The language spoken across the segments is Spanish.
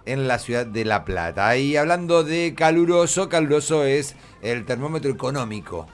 en la ciudad de La Plata. Y hablando de caluroso, caluroso es el termómetro económico.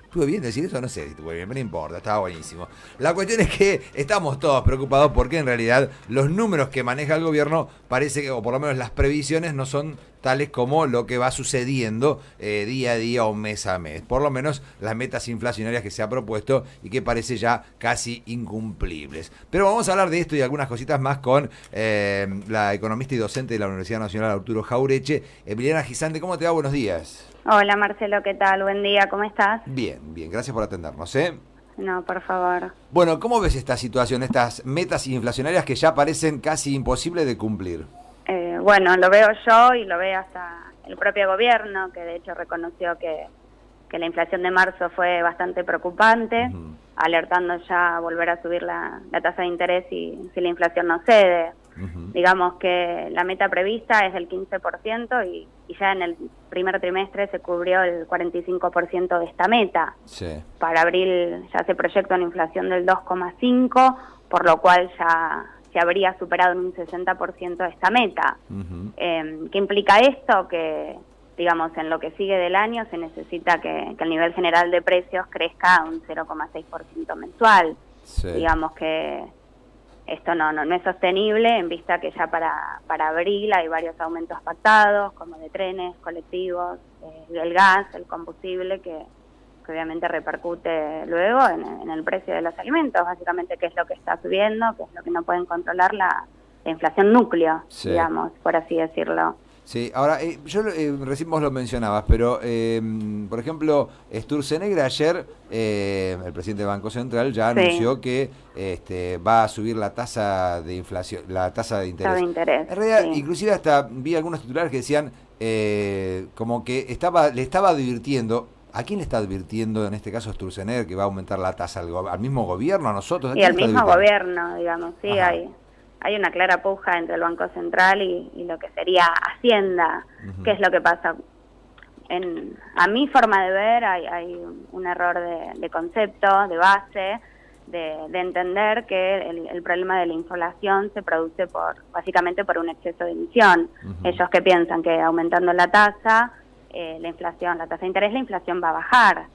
¿Estuve bien decir eso? No sé si estuve bien, pero no importa, estaba buenísimo. La cuestión es que estamos todos preocupados porque en realidad los números que maneja el gobierno parece que, o por lo menos las previsiones, no son tales como lo que va sucediendo día a día o mes a mes. Por lo menos las metas inflacionarias que se ha propuesto y que parece ya casi incumplibles. Pero vamos a hablar de esto y algunas cositas más con la economista y docente de la Universidad Nacional, Arturo Jaureche. Emiliana Gisante, ¿cómo te va? Buenos días. Hola Marcelo, ¿qué tal? Buen día, ¿cómo estás? Bien, bien, gracias por atendernos, No, por favor. Bueno, ¿cómo ves esta situación, estas metas inflacionarias que ya parecen casi imposibles de cumplir? Bueno, lo veo yo y lo ve hasta el propio gobierno, que de hecho reconoció que la inflación de marzo fue bastante preocupante, alertando ya a volver a subir la tasa de interés si la inflación no cede. Digamos que la meta prevista es del 15% y ya en el primer trimestre se cubrió el 45% de esta meta. Sí. Para abril ya se proyecta una inflación del 2,5%, por lo cual ya se habría superado en un 60% esta meta. ¿Qué implica esto? Que, digamos, en lo que sigue del año se necesita que el nivel general de precios crezca un 0,6% mensual. Sí. Digamos que esto no es sostenible en vista que ya para abril hay varios aumentos pactados, como de trenes, colectivos, el gas, el combustible, que obviamente repercute luego en el precio de los alimentos, básicamente, que es lo que está subiendo, que es lo que no pueden controlar la inflación núcleo, sí, digamos, por así decirlo. Sí, ahora, yo recién vos lo mencionabas, pero, por ejemplo, Sturzenegger ayer, el presidente del Banco Central, ya anunció que va a subir la tasa de inflación, la tasa de interés. En realidad, inclusive hasta vi algunos titulares que decían como que le estaba advirtiendo. ¿A quién le está advirtiendo, en este caso Sturzenegger, que va a aumentar la tasa? ¿Al mismo gobierno, a nosotros? Y al mismo gobierno, digamos, sí, hay una clara puja entre el Banco Central y lo que sería Hacienda. ¿Qué es lo que pasa? A mi forma de ver hay un error de concepto, de base, de entender que el problema de la inflación se produce básicamente por un exceso de emisión. Ellos que piensan que aumentando la tasa, la tasa de interés, la inflación va a bajar,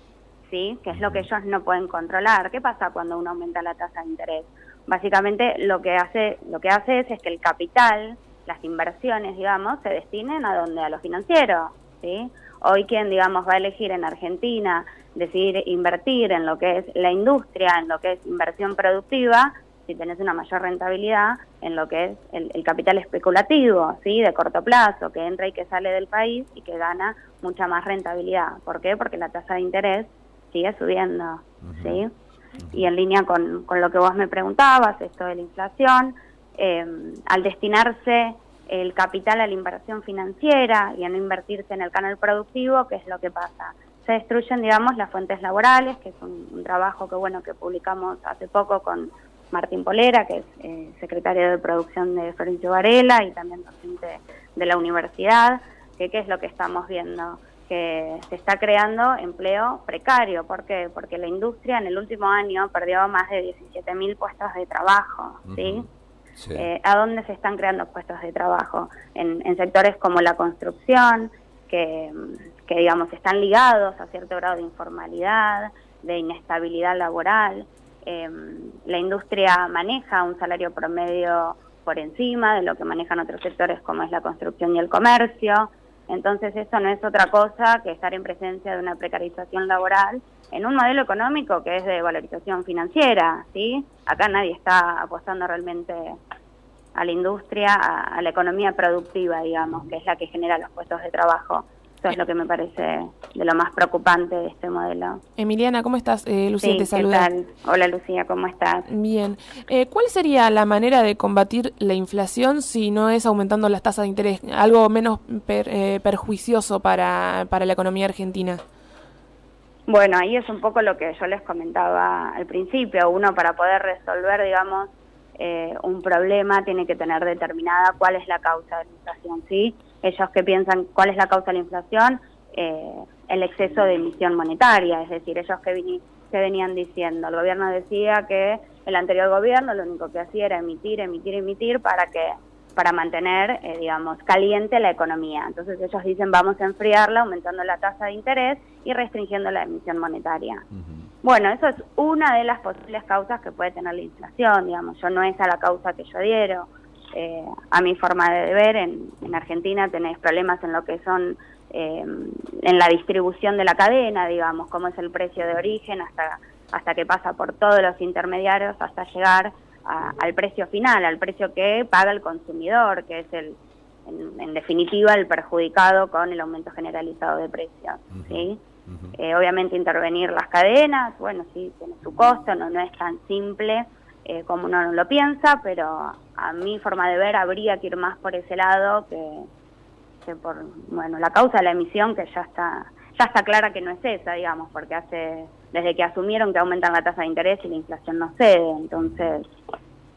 ¿sí? Que es lo que ellos no pueden controlar. ¿Qué pasa cuando uno aumenta la tasa de interés? Básicamente lo que hace es que el capital, las inversiones, digamos, se destinen a lo financiero, ¿sí? Hoy quien, digamos, va a elegir en Argentina decidir invertir en lo que es la industria, en lo que es inversión productiva, si tenés una mayor rentabilidad en lo que es el capital especulativo, ¿sí? De corto plazo, que entra y que sale del país y que gana mucha más rentabilidad. ¿Por qué? Porque la tasa de interés sigue subiendo, ¿sí? Y en línea con lo que vos me preguntabas, esto de la inflación, al destinarse el capital a la inversión financiera y a no invertirse en el canal productivo, ¿qué es lo que pasa? Se destruyen, digamos, las fuentes laborales, que es un trabajo que publicamos hace poco con Martín Polera, que es secretario de producción de Florencio Varela y también docente de la universidad, que qué es lo que estamos viendo, que se está creando empleo precario. ¿Por qué? Porque la industria en el último año perdió más de 17.000 puestos de trabajo, ¿sí? Sí. ¿A dónde se están creando puestos de trabajo? En sectores como la construcción, que digamos están ligados a cierto grado de informalidad, de inestabilidad laboral. La industria maneja un salario promedio por encima de lo que manejan otros sectores como es la construcción y el comercio. Entonces eso no es otra cosa que estar en presencia de una precarización laboral en un modelo económico que es de valorización financiera, ¿sí? Acá nadie está apostando realmente a la industria, a la economía productiva, digamos, que es la que genera los puestos de trabajo. Eso es lo que me parece de lo más preocupante de este modelo. Emiliana, ¿cómo estás? Lucía te saluda. ¿Qué tal? Hola Lucía, ¿cómo estás? Bien. ¿Cuál sería la manera de combatir la inflación si no es aumentando las tasas de interés? Algo menos perjuicioso para la economía argentina. Bueno, ahí es un poco lo que yo les comentaba al principio. Uno, para poder resolver, digamos, un problema, tiene que tener determinada cuál es la causa de la inflación, ¿sí? Ellos que piensan cuál es la causa de la inflación, el exceso de emisión monetaria, es decir, ellos que venían diciendo, el gobierno decía que el anterior gobierno lo único que hacía era emitir para que para mantener, digamos, caliente la economía. Entonces ellos dicen vamos a enfriarla aumentando la tasa de interés y restringiendo la emisión monetaria. Bueno, eso es una de las posibles causas que puede tener la inflación, digamos. Yo no es a la causa que yo adhiero. A mi forma de ver, en Argentina tenés problemas en lo que son, en la distribución de la cadena, digamos, cómo es el precio de origen hasta que pasa por todos los intermediarios hasta llegar al precio final, al precio que paga el consumidor, que es en definitiva el perjudicado con el aumento generalizado de precios, ¿sí? Obviamente intervenir las cadenas, bueno, sí, tiene su costo, no es tan simple como uno lo piensa, pero a mi forma de ver habría que ir más por ese lado que por, bueno, la causa de la emisión, que ya está clara que no es esa, digamos, porque desde que asumieron que aumentan la tasa de interés y la inflación no cede, entonces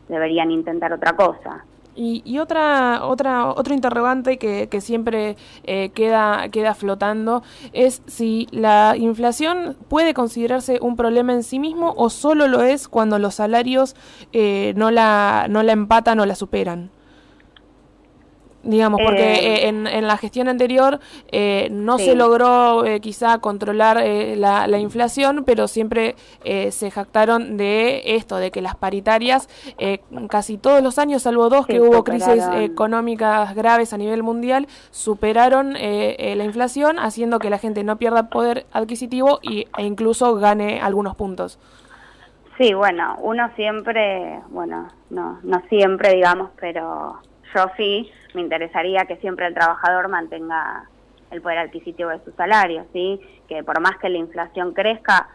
deberían intentar otra cosa. Y otro interrogante que siempre queda flotando es si la inflación puede considerarse un problema en sí mismo o solo lo es cuando los salarios no la empatan o la superan. Digamos, porque en la gestión anterior no se logró quizá controlar la inflación, pero siempre se jactaron de esto, de que las paritarias casi todos los años, salvo dos que hubo crisis económicas graves a nivel mundial, superaron la inflación, haciendo que la gente no pierda poder adquisitivo e incluso gane algunos puntos. Sí, bueno, uno siempre, bueno, no siempre, digamos, pero yo sí me interesaría que siempre el trabajador mantenga el poder adquisitivo de su salario, ¿sí? Que por más que la inflación crezca,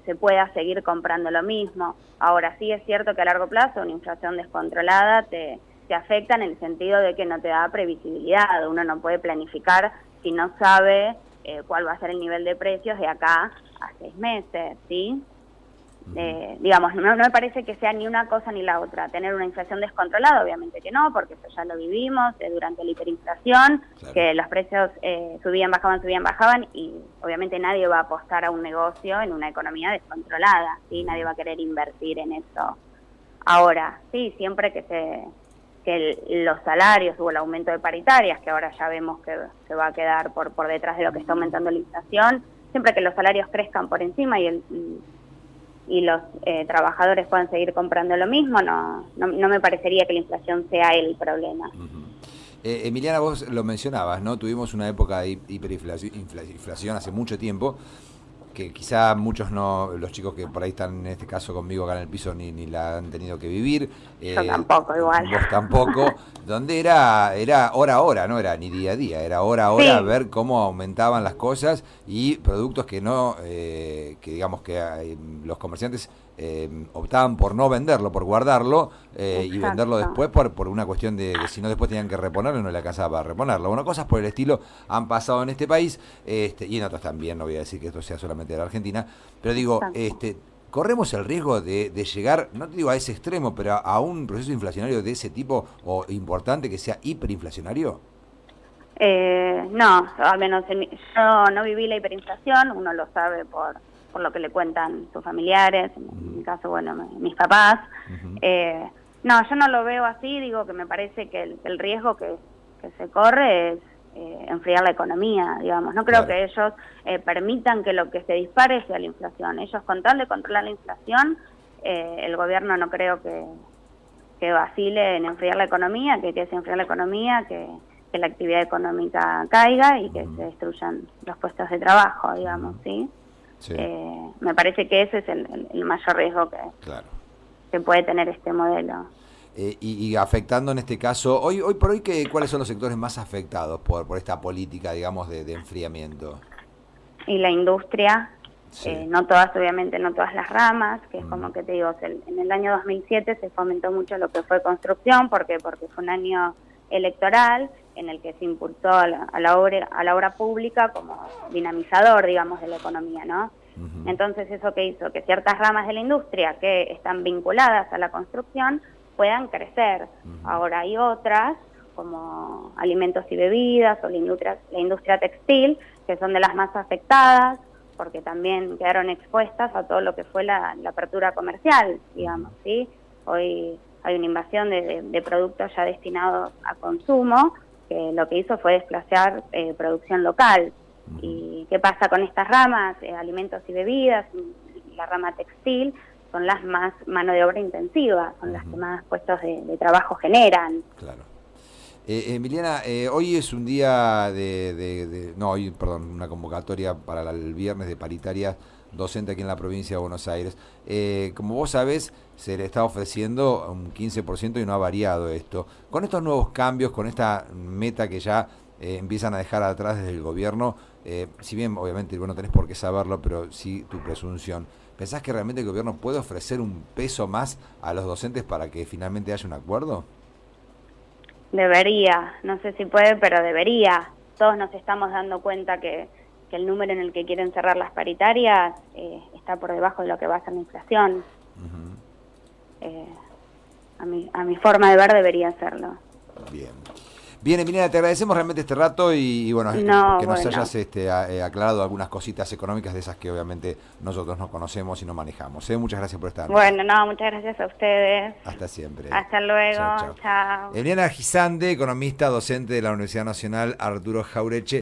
se pueda seguir comprando lo mismo. Ahora sí es cierto que a largo plazo una inflación descontrolada te afecta en el sentido de que no te da previsibilidad. Uno no puede planificar si no sabe cuál va a ser el nivel de precios de acá a 6 meses, ¿sí? Digamos, no me parece que sea ni una cosa ni la otra. Tener una inflación descontrolada, obviamente que no, porque eso ya lo vivimos durante la hiperinflación, claro, que los precios subían, bajaban, y obviamente nadie va a apostar a un negocio en una economía descontrolada, ¿sí? Nadie va a querer invertir en eso. Ahora, sí, siempre que los salarios o el aumento de paritarias, que ahora ya vemos que se va a quedar por detrás de lo que está aumentando la inflación, siempre que los salarios crezcan por encima y los trabajadores puedan seguir comprando lo mismo, no me parecería que la inflación sea el problema. Emiliana, vos lo mencionabas, ¿no? Tuvimos una época de hiperinflación hace mucho tiempo, que quizá muchos no, los chicos que por ahí están en este caso conmigo acá en el piso, ni la han tenido que vivir. Yo tampoco, igual. Vos tampoco, donde era hora a hora, no era ni día a día, era hora a hora, ver cómo aumentaban las cosas y productos que no, que digamos que los comerciantes optaban por no venderlo, por guardarlo y venderlo después por una cuestión de que si no después tenían que reponerlo y no le alcanzaba para reponerlo. Bueno, cosas por el estilo han pasado en este país y en otros también, no voy a decir que esto sea solamente de la Argentina, pero digo, corremos el riesgo de llegar, no te digo a ese extremo, pero a un proceso inflacionario de ese tipo o importante que sea hiperinflacionario. No, al menos yo no viví la hiperinflación, uno lo sabe por lo que le cuentan sus familiares, en mi caso, bueno, mis papás. No, yo no lo veo así, digo que me parece que el riesgo que se corre es enfriar la economía, digamos. No creo que ellos permitan que lo que se dispare sea la inflación. Ellos, con tal de controlar la inflación, el gobierno no creo que vacile en enfriar la economía, que se enfríe la economía, que la actividad económica caiga y que se destruyan los puestos de trabajo, digamos, ¿sí? Sí. Me parece que ese es el mayor riesgo que puede tener este modelo. Y afectando en este caso, hoy por hoy, ¿cuáles son los sectores más afectados por esta política, digamos, de enfriamiento? Y la industria, no todas, obviamente, no todas las ramas, que es como que te digo, en el año 2007 se fomentó mucho lo que fue construcción, porque fue un año electoral en el que se impulsó a la obra pública como dinamizador, digamos, de la economía, ¿no? Entonces, ¿eso qué hizo? Que ciertas ramas de la industria que están vinculadas a la construcción puedan crecer. Ahora hay otras, como alimentos y bebidas o la industria textil, que son de las más afectadas, porque también quedaron expuestas a todo lo que fue la apertura comercial, digamos, ¿sí? Hoy hay una invasión de productos ya destinados a consumo, que lo que hizo fue desplazar producción local. ¿Y qué pasa con estas ramas? Alimentos y bebidas, la rama textil, son las más mano de obra intensiva, son las que más puestos de trabajo generan. Claro. Emiliana, hoy es un día una convocatoria para el viernes de paritarias docente aquí en la provincia de Buenos Aires. Como vos sabés, se le está ofreciendo un 15% y no ha variado esto. Con estos nuevos cambios, con esta meta que ya empiezan a dejar atrás desde el gobierno, si bien obviamente vos no tenés por qué saberlo, pero sí tu presunción, ¿pensás que realmente el gobierno puede ofrecer un peso más a los docentes para que finalmente haya un acuerdo? Debería, no sé si puede, pero debería. Todos nos estamos dando cuenta que el número en el que quieren cerrar las paritarias está por debajo de lo que va a ser la inflación. A mi forma de ver debería hacerlo. Bien. Bien, Emiliana, te agradecemos realmente este rato y bueno, que nos hayas aclarado algunas cositas económicas de esas que obviamente nosotros no conocemos y no manejamos. Muchas gracias por estar. Bueno, muchas gracias a ustedes. Hasta siempre. Hasta luego. Chao. Emiliana Gisande, economista, docente de la Universidad Nacional Arturo Jaureche.